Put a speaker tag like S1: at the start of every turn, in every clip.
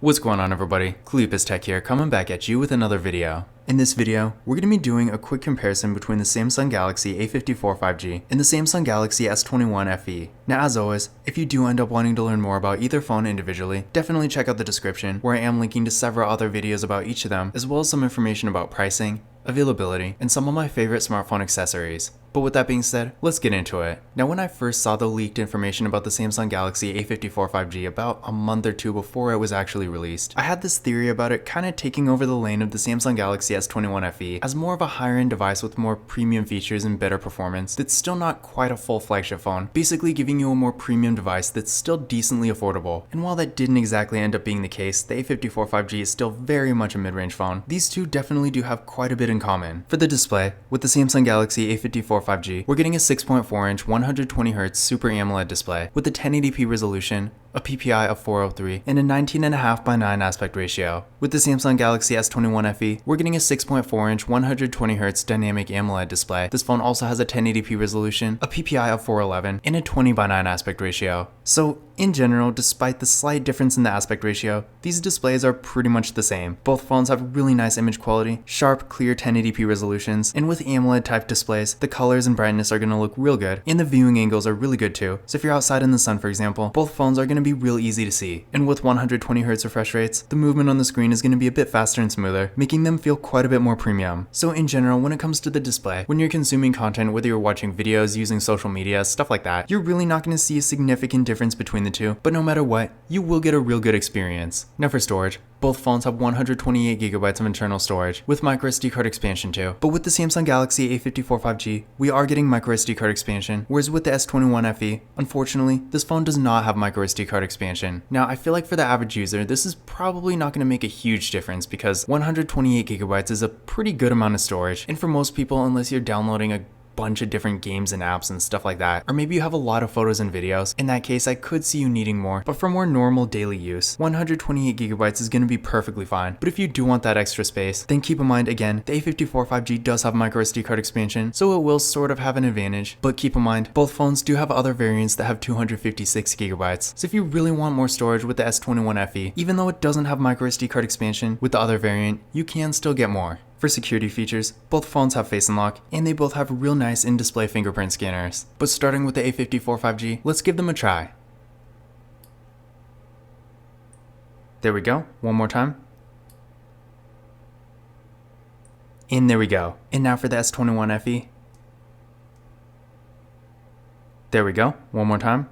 S1: What's going on, everybody? Cleopas Tech here, coming back at you with another video. In this video, we're going to be doing a quick comparison between the Samsung Galaxy A54 5G and the Samsung Galaxy S21 FE. Now, as always, if you do end up wanting to learn more about either phone individually, definitely check out the description where I am linking to several other videos about each of them, as well as some information about pricing, availability, and some of my favorite smartphone accessories. But with that being said, let's get into it. Now, when I first saw the leaked information about the Samsung Galaxy A54 5G about a month or two before it was actually released, I had this theory about it kind of taking over the lane of the Samsung Galaxy S21 FE as more of a higher-end device with more premium features and better performance that's still not quite a full flagship phone, basically giving you a more premium device that's still decently affordable. And while that didn't exactly end up being the case, the A54 5G is still very much a mid-range phone. These two definitely do have quite a bit in common. For the display, with the Samsung Galaxy A54 5G, we're getting a 6.4-inch 120Hz Super AMOLED display with a 1080p resolution, a PPI of 403, and a 19.5:9 aspect ratio. With the Samsung Galaxy S21 FE, we're getting a 6.4-inch 120Hz dynamic AMOLED display. This phone also has a 1080p resolution, a PPI of 411, and a 20:9 aspect ratio. So, in general, despite the slight difference in the aspect ratio, these displays are pretty much the same. Both phones have really nice image quality, sharp, clear 1080p resolutions, and with AMOLED type displays, the colors and brightness are going to look real good, and the viewing angles are really good too. So if you're outside in the sun, for example, both phones are going to be real easy to see. And with 120Hz refresh rates, the movement on the screen is going to be a bit faster and smoother, making them feel quite a bit more premium. So in general, when it comes to the display, when you're consuming content, whether you're watching videos, using social media, stuff like that, you're really not going to see a significant difference between the two, but no matter what, you will get a real good experience. Now for storage, both phones have 128GB of internal storage, with microSD card expansion too. But with the Samsung Galaxy A54 5G, we are getting microSD card expansion, whereas with the S21 FE, unfortunately, this phone does not have microSD card expansion. Now, I feel like for the average user, this is probably not going to make a huge difference because 128GB is a pretty good amount of storage, and for most people, unless you're downloading a bunch of different games and apps and stuff like that, or maybe you have a lot of photos and videos, in that case I could see you needing more, but for more normal daily use, 128GB is going to be perfectly fine. But if you do want that extra space, then keep in mind again, the A54 5G does have microSD card expansion, so it will sort of have an advantage, but keep in mind, both phones do have other variants that have 256GB, so if you really want more storage with the S21 FE, even though it doesn't have microSD card expansion with the other variant, you can still get more. For security features, both phones have Face Unlock, and they both have real nice in-display fingerprint scanners. But starting with the A54 5G, let's give them a try. There we go, one more time. And there we go. And now for the S21 FE. There we go, one more time.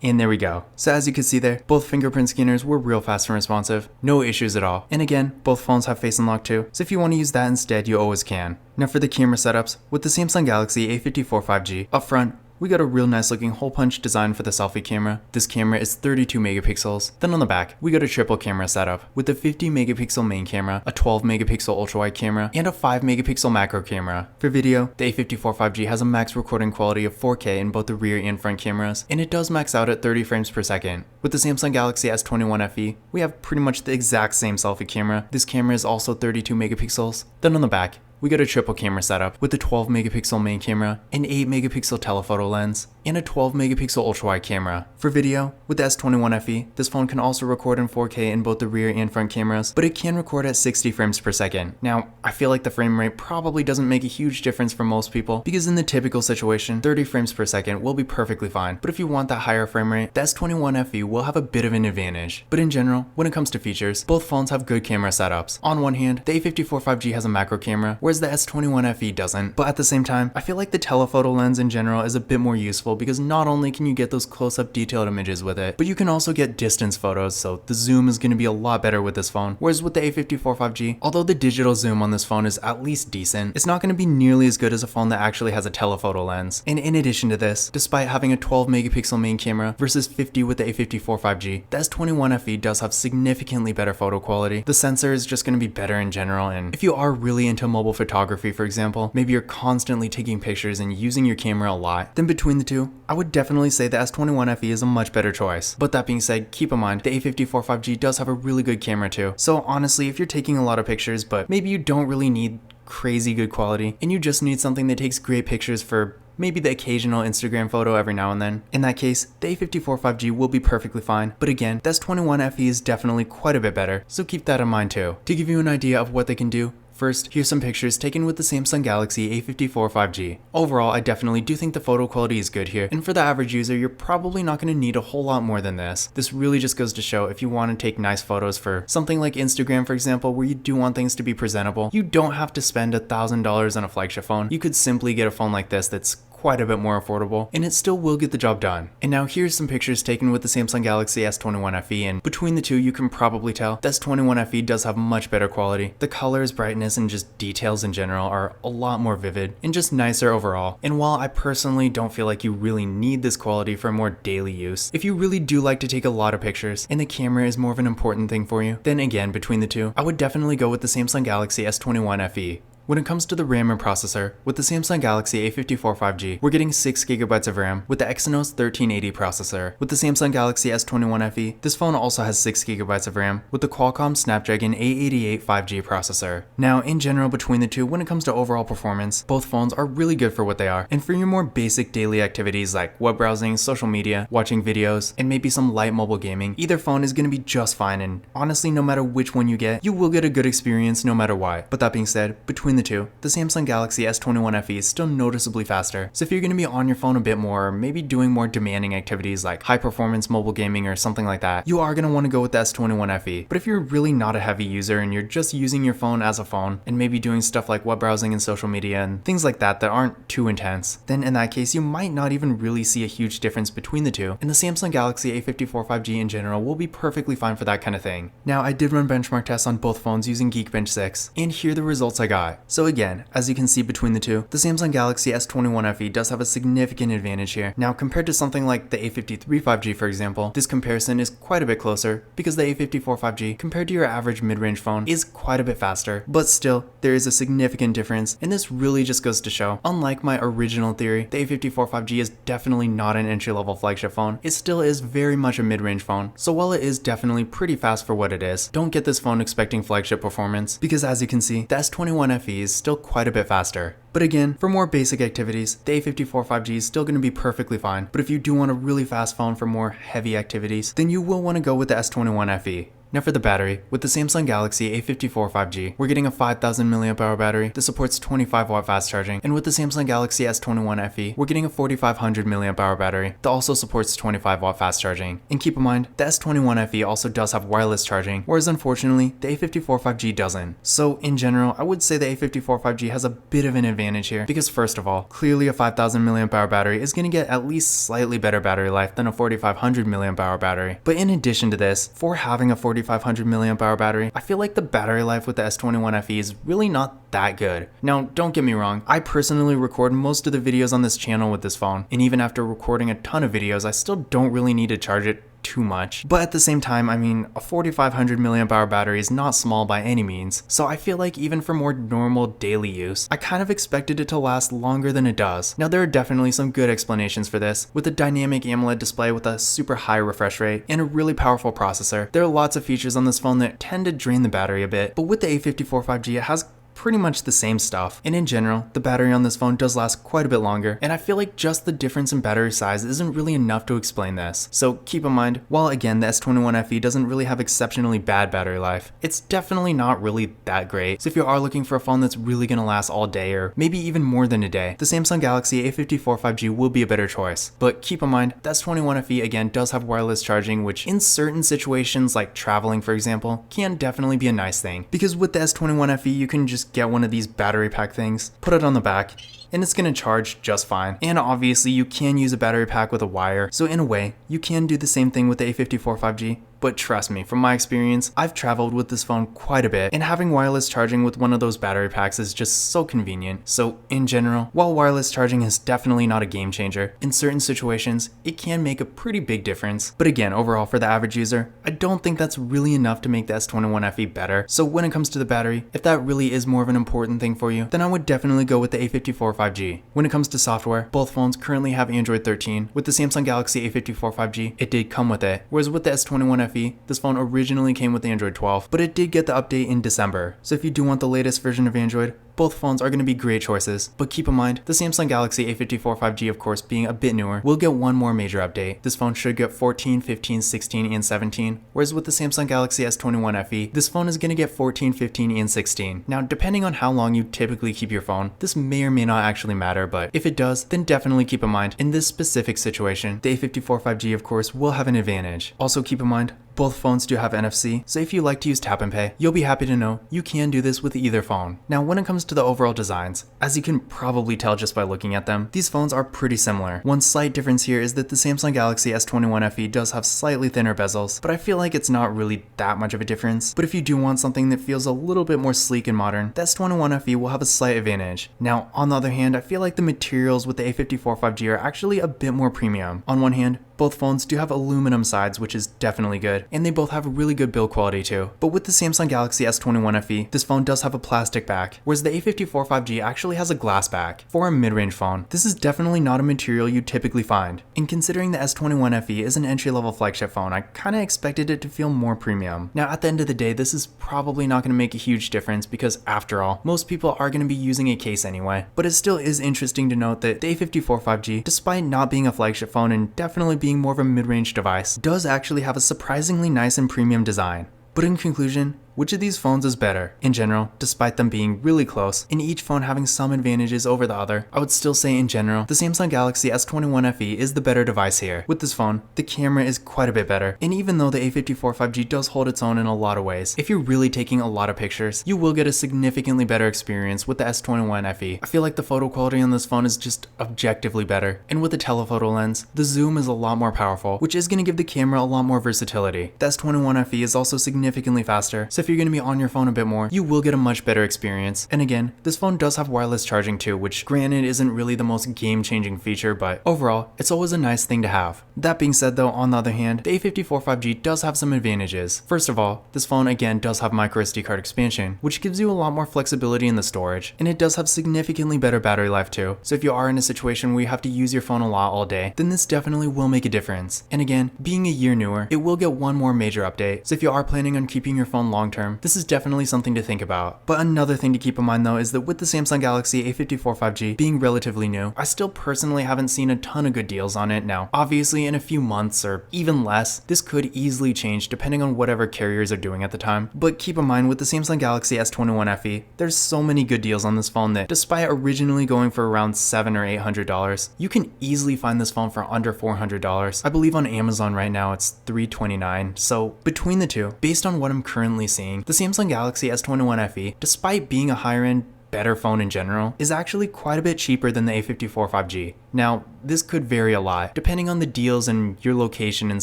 S1: And there we go. So as you can see there, both fingerprint scanners were real fast and responsive. No issues at all. And again, both phones have Face Unlock too, so if you want to use that instead, you always can. Now for the camera setups, with the Samsung Galaxy A54 5G, up front, we got a real nice looking hole punch design for the selfie camera. This camera is 32 megapixels. Then on the back, we got a triple camera setup with a 50 megapixel main camera, a 12 megapixel ultra wide camera, and a 5 megapixel macro camera. For video, the A54 5G has a max recording quality of 4K in both the rear and front cameras, and it does max out at 30 frames per second. With the Samsung Galaxy S21 FE, we have pretty much the exact same selfie camera. This camera is also 32 megapixels. Then on the back, we got a triple camera setup with a 12 megapixel main camera, an 8 megapixel telephoto lens, and a 12 megapixel ultra wide camera. For video, with the S21 FE, this phone can also record in 4K in both the rear and front cameras, but it can record at 60 frames per second. Now, I feel like the frame rate probably doesn't make a huge difference for most people, because in the typical situation, 30 frames per second will be perfectly fine. But if you want that higher frame rate, the S21 FE will have a bit of an advantage. But in general, when it comes to features, both phones have good camera setups. On one hand, the A54 5G has a macro camera, whereas the S21 FE doesn't. But at the same time, I feel like the telephoto lens in general is a bit more useful because not only can you get those close-up detailed images with it, but you can also get distance photos, so the zoom is going to be a lot better with this phone. Whereas with the A54 5G, although the digital zoom on this phone is at least decent, it's not going to be nearly as good as a phone that actually has a telephoto lens. And in addition to this, despite having a 12 megapixel main camera versus 50 with the A54 5G, the S21 FE does have significantly better photo quality. The sensor is just going to be better in general, and if you are really into mobile photography, for example, maybe you're constantly taking pictures and using your camera a lot, then between the two, I would definitely say the S21 FE is a much better choice. But that being said, keep in mind, the A54 5G does have a really good camera too. So honestly, if you're taking a lot of pictures, but maybe you don't really need crazy good quality, and you just need something that takes great pictures for maybe the occasional Instagram photo every now and then. In that case, the A54 5G will be perfectly fine, but again, the S21 FE is definitely quite a bit better, so keep that in mind too. To give you an idea of what they can do, first, here's some pictures taken with the Samsung Galaxy A54 5G. Overall, I definitely do think the photo quality is good here, and for the average user, you're probably not going to need a whole lot more than this. This really just goes to show if you want to take nice photos for something like Instagram, for example, where you do want things to be presentable, you don't have to spend $1,000 on a flagship phone. You could simply get a phone like this that's quite a bit more affordable, and it still will get the job done. And now here's some pictures taken with the Samsung Galaxy S21 FE, and between the two you can probably tell the S21 FE does have much better quality. The colors, brightness, and just details in general are a lot more vivid and just nicer overall. And while I personally don't feel like you really need this quality for more daily use, if you really do like to take a lot of pictures and the camera is more of an important thing for you, then again, between the two, I would definitely go with the Samsung Galaxy S21 FE. When it comes to the RAM and processor, with the Samsung Galaxy A54 5G, we're getting 6GB of RAM with the Exynos 1380 processor. With the Samsung Galaxy S21 FE, this phone also has 6GB of RAM with the Qualcomm Snapdragon 888 5G processor. Now, in general between the two, when it comes to overall performance, both phones are really good for what they are. And for your more basic daily activities like web browsing, social media, watching videos, and maybe some light mobile gaming, either phone is going to be just fine, and honestly, no matter which one you get, you will get a good experience no matter why. But that being said, between the two, the Samsung Galaxy S21 FE is still noticeably faster, so if you're going to be on your phone a bit more, or maybe doing more demanding activities like high performance mobile gaming or something like that, you are going to want to go with the S21 FE. But if you're really not a heavy user and you're just using your phone as a phone, and maybe doing stuff like web browsing and social media and things like that that aren't too intense, then in that case you might not even really see a huge difference between the two, and the Samsung Galaxy A54 5G in general will be perfectly fine for that kind of thing. Now, I did run benchmark tests on both phones using Geekbench 6, and here are the results I got. So again, as you can see between the two, the Samsung Galaxy S21 FE does have a significant advantage here. Now, compared to something like the A53 5G, for example, this comparison is quite a bit closer because the A54 5G, compared to your average mid-range phone, is quite a bit faster. But still, there is a significant difference, and this really just goes to show, unlike my original theory, the A54 5G is definitely not an entry-level flagship phone. It still is very much a mid-range phone. So while it is definitely pretty fast for what it is, don't get this phone expecting flagship performance, because as you can see, the S21 FE is still quite a bit faster. But again, for more basic activities, the A54 5G is still going to be perfectly fine. But if you do want a really fast phone for more heavy activities, then you will want to go with the S21 FE. Now for the battery, with the Samsung Galaxy A54 5G, we're getting a 5000 mAh battery that supports 25W fast charging, and with the Samsung Galaxy S21 FE, we're getting a 4500 mAh battery that also supports 25W fast charging. And keep in mind, the S21 FE also does have wireless charging, whereas unfortunately, the A54 5G doesn't. So in general, I would say the A54 5G has a bit of an advantage here, because first of all, clearly a 5000 mAh battery is going to get at least slightly better battery life than a 4500 mAh battery. But in addition to this, for having a 4500 mAh battery, I feel like the battery life with the S21 FE is really not that good. Now, don't get me wrong, I personally record most of the videos on this channel with this phone, and even after recording a ton of videos, I still don't really need to charge it too much. But at the same time, I mean, a 4500 mAh battery is not small by any means, so I feel like even for more normal daily use, I kind of expected it to last longer than it does. Now, there are definitely some good explanations for this. With a dynamic AMOLED display with a super high refresh rate and a really powerful processor, there are lots of features on this phone that tend to drain the battery a bit, but with the A54 5G, it has pretty much the same stuff. And in general, the battery on this phone does last quite a bit longer, and I feel like just the difference in battery size isn't really enough to explain this. So keep in mind, while again the S21 FE doesn't really have exceptionally bad battery life, it's definitely not really that great. So if you are looking for a phone that's really gonna last all day, or maybe even more than a day, the Samsung Galaxy A54 5G will be a better choice. But keep in mind, the S21 FE again does have wireless charging, which in certain situations like traveling for example, can definitely be a nice thing. Because with the S21 FE you can just get one of these battery pack things, put it on the back, and it's going to charge just fine. And obviously you can use a battery pack with a wire, so in a way, you can do the same thing with the A54 5G. But trust me, from my experience, I've traveled with this phone quite a bit, and having wireless charging with one of those battery packs is just so convenient. So in general, while wireless charging is definitely not a game changer, in certain situations, it can make a pretty big difference. But again, overall for the average user, I don't think that's really enough to make the S21 FE better. So when it comes to the battery, if that really is more of an important thing for you, then I would definitely go with the A54 5G. When it comes to software, both phones currently have Android 13. With the Samsung Galaxy A54 5G, it did come with it, whereas with the S21 FE, this phone originally came with Android 12, but it did get the update in December. So if you do want the latest version of Android, both phones are going to be great choices, but keep in mind, the Samsung Galaxy A54 5G, of course, being a bit newer, will get one more major update. This phone should get 14, 15, 16, and 17, whereas with the Samsung Galaxy S21 FE, this phone is going to get 14, 15, and 16. Now, depending on how long you typically keep your phone, this may or may not actually matter, but if it does, then definitely keep in mind, in this specific situation, the A54 5G, of course, will have an advantage. Also keep in mind, both phones do have NFC, so if you like to use tap and pay, you'll be happy to know you can do this with either phone. Now, when it comes to the overall designs, as you can probably tell just by looking at them, these phones are pretty similar. One slight difference here is that the Samsung Galaxy S21 FE does have slightly thinner bezels, but I feel like it's not really that much of a difference. But if you do want something that feels a little bit more sleek and modern, the S21 FE will have a slight advantage. Now, on the other hand, I feel like the materials with the A54 5G are actually a bit more premium. On one hand, both phones do have aluminum sides, which is definitely good, and they both have really good build quality too. But with the Samsung Galaxy S21 FE, this phone does have a plastic back, whereas the A54 5G actually has a glass back. For a mid-range phone, this is definitely not a material you typically find. And considering the S21 FE is an entry-level flagship phone, I kinda expected it to feel more premium. Now, at the end of the day, this is probably not gonna make a huge difference because, after all, most people are gonna be using a case anyway. But it still is interesting to note that the A54 5G, despite not being a flagship phone and definitely being more of a mid-range device, does actually have a surprisingly nice and premium design. But in conclusion, which of these phones is better? In general, despite them being really close, and each phone having some advantages over the other, I would still say in general, the Samsung Galaxy S21 FE is the better device here. With this phone, the camera is quite a bit better, and even though the A54 5G does hold its own in a lot of ways, if you're really taking a lot of pictures, you will get a significantly better experience with the S21 FE. I feel like the photo quality on this phone is just objectively better, and with the telephoto lens, the zoom is a lot more powerful, which is going to give the camera a lot more versatility. The S21 FE is also significantly faster, so if you're going to be on your phone a bit more, you will get a much better experience. And again, this phone does have wireless charging too, which granted isn't really the most game-changing feature, but overall, it's always a nice thing to have. That being said though, on the other hand, the A54 5G does have some advantages. First of all, this phone again does have microSD card expansion, which gives you a lot more flexibility in the storage, and it does have significantly better battery life too. So if you are in a situation where you have to use your phone a lot all day, then this definitely will make a difference. And again, being a year newer, it will get one more major update. So if you are planning on keeping your phone long term, this is definitely something to think about. But another thing to keep in mind though is that with the Samsung Galaxy A54 5G being relatively new, I still personally haven't seen a ton of good deals on it now. Obviously in a few months or even less, this could easily change depending on whatever carriers are doing at the time. But keep in mind with the Samsung Galaxy S21 FE, there's so many good deals on this phone that despite originally going for around $700 or $800, you can easily find this phone for under $400. I believe on Amazon right now it's $329. So between the two, based on what I'm currently seeing, the Samsung Galaxy S21 FE, despite being a higher end, better phone in general, is actually quite a bit cheaper than the A54 5G. Now, this could vary a lot, depending on the deals and your location and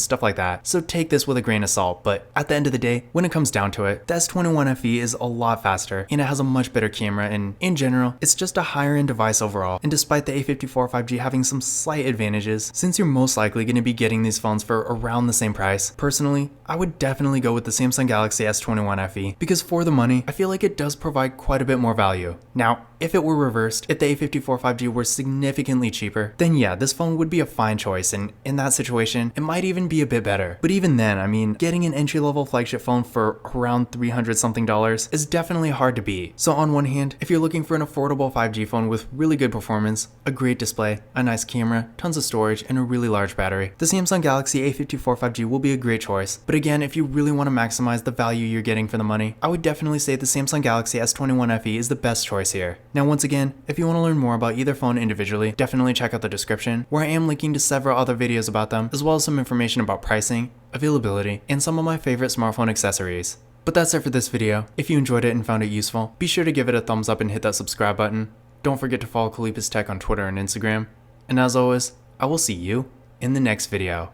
S1: stuff like that, so take this with a grain of salt, but at the end of the day, when it comes down to it, the S21 FE is a lot faster, and it has a much better camera, and in general, it's just a higher end device overall. And despite the A54 5G having some slight advantages, since you're most likely going to be getting these phones for around the same price, personally, I would definitely go with the Samsung Galaxy S21 FE, because for the money, I feel like it does provide quite a bit more value. Now, if it were reversed, if the A54 5G were significantly cheaper, then yeah, this phone would be a fine choice, and in that situation, it might even be a bit better. But even then, I mean, getting an entry-level flagship phone for around $300 something is definitely hard to beat. So on one hand, if you're looking for an affordable 5G phone with really good performance, a great display, a nice camera, tons of storage, and a really large battery, the Samsung Galaxy A54 5G will be a great choice. But again, if you really want to maximize the value you're getting for the money, I would definitely say the Samsung Galaxy S21 FE is the best choice here. Now once again, if you want to learn more about either phone individually, definitely check out the description, where I am linking to several other videos about them, as well as some information about pricing, availability, and some of my favorite smartphone accessories. But that's it for this video. If you enjoyed it and found it useful, be sure to give it a thumbs up and hit that subscribe button. Don't forget to follow Kalipis Tech on Twitter and Instagram. And as always, I will see you in the next video.